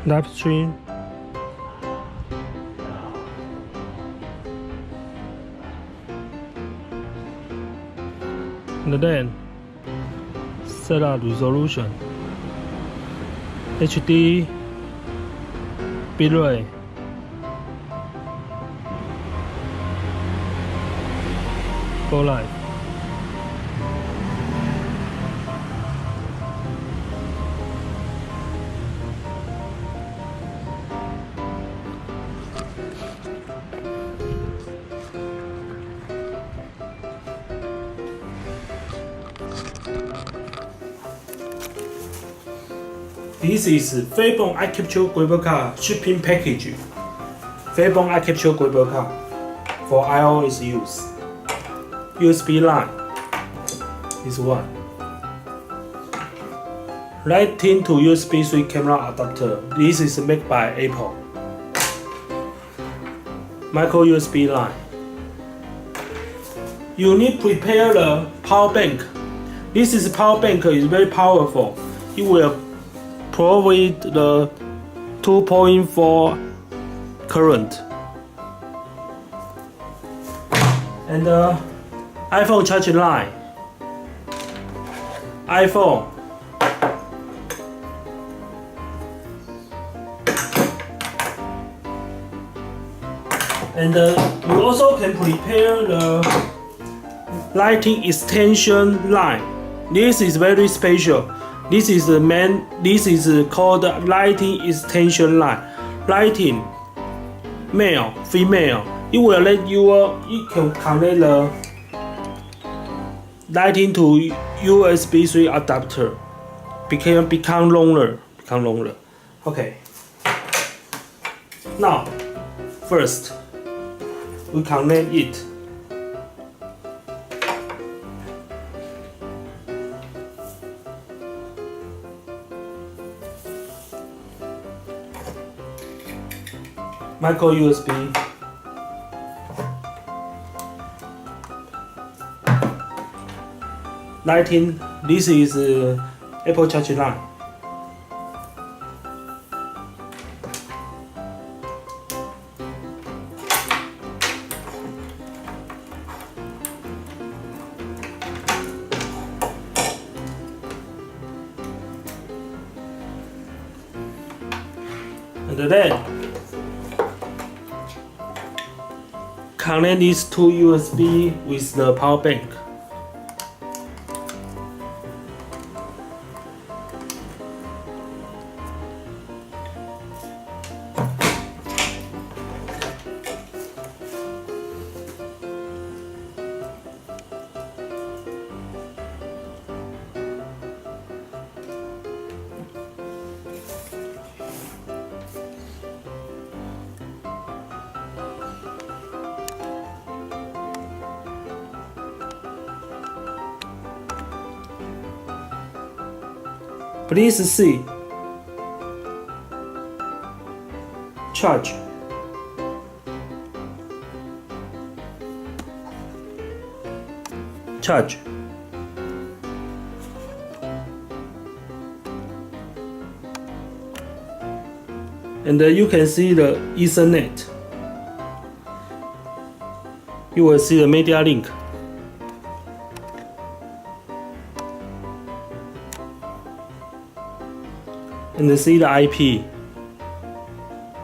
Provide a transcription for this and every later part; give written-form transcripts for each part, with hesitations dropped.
live stream. And then set up resolution, HD, bitrate, go live. This is FEBON iCapture graphic card shipping package. FEBON iCapture graphic card for iOS use. USB line. This one. Lightning to USB 3 camera adapter. This is made by Apple. Micro USB line. You need to prepare the power bank. This is power bank is very powerful. It will provide the 2.4 current. And the iPhone charging line. iPhone. And you also can prepare the lighting extension line. This is very special. This is the main. This is called lighting extension line. Lighting, male, female. It will let you. You can connect the lighting to USB 3 adapter. Become longer. Okay. Now, first, we connect it. Micro USB. Lighting. This is Apple charging line. And then connect these two USB with the power bank. Please see. Charge. Charge. And you can see the Ethernet. You will see the media link. And see the IP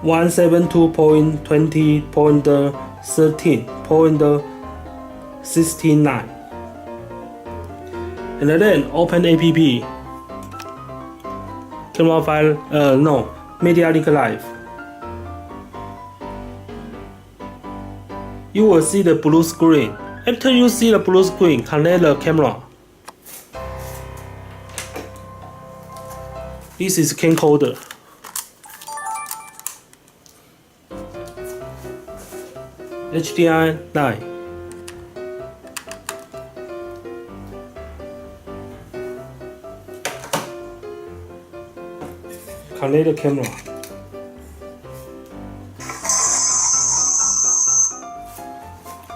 172.20.13.69. And then open app. Camera file. No. Media Link Live. You will see the blue screen. After you see the blue screen, connect the camera. This is Camcorder. HDMI 9. Connect the camera.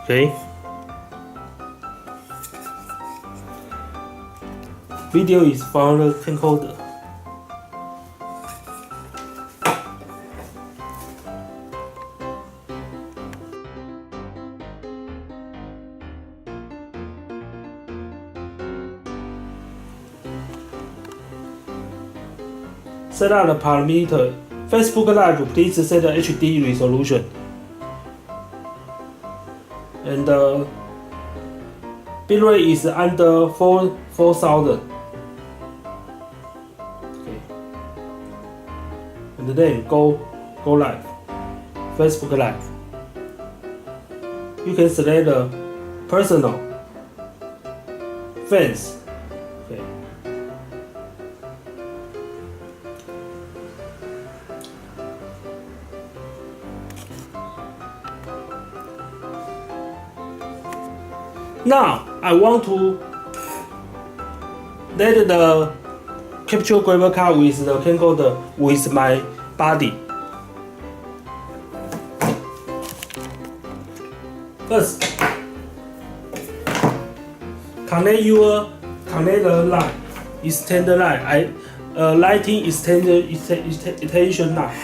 Okay. Video is from the Camcorder. set up the parameter. Facebook Live, please set the HD resolution. And the bitrate is under 4,000. Okay. And then go live. Facebook Live. You can select the personal, fans. Okay. Now I want to let the capture grabber card with the camcorder with my body. First, connect the line, extend the line. Lighting extension line.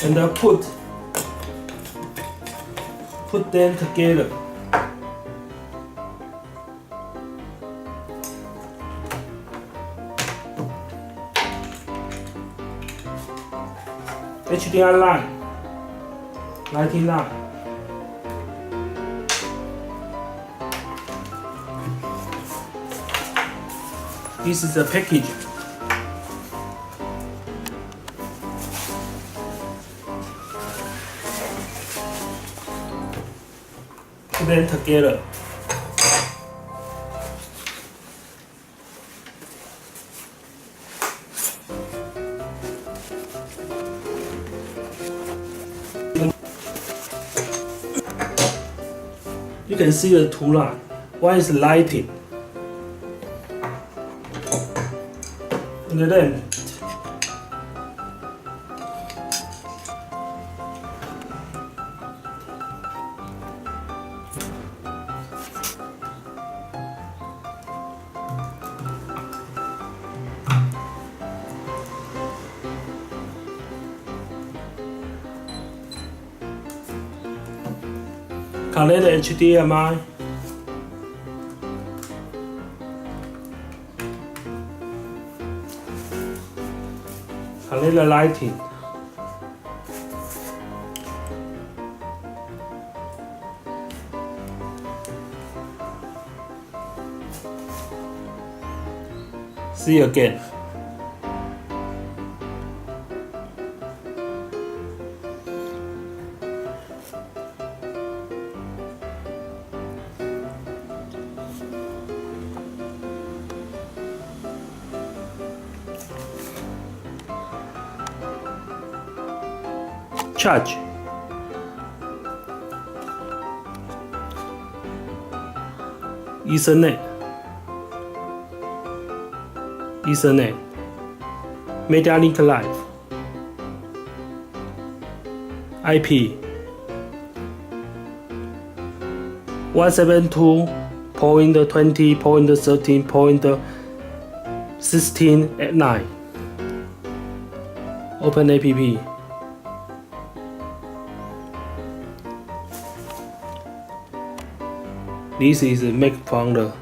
And put them together. HDMI line, lighting line. This is the package. Put them together. You can see the two lines. One is lighting, and then connect the HDMI. Connect the lighting. See you again. Charge. Ethernet. Media link live. IP 172.20.13.16 at 9. Open app. This is make from the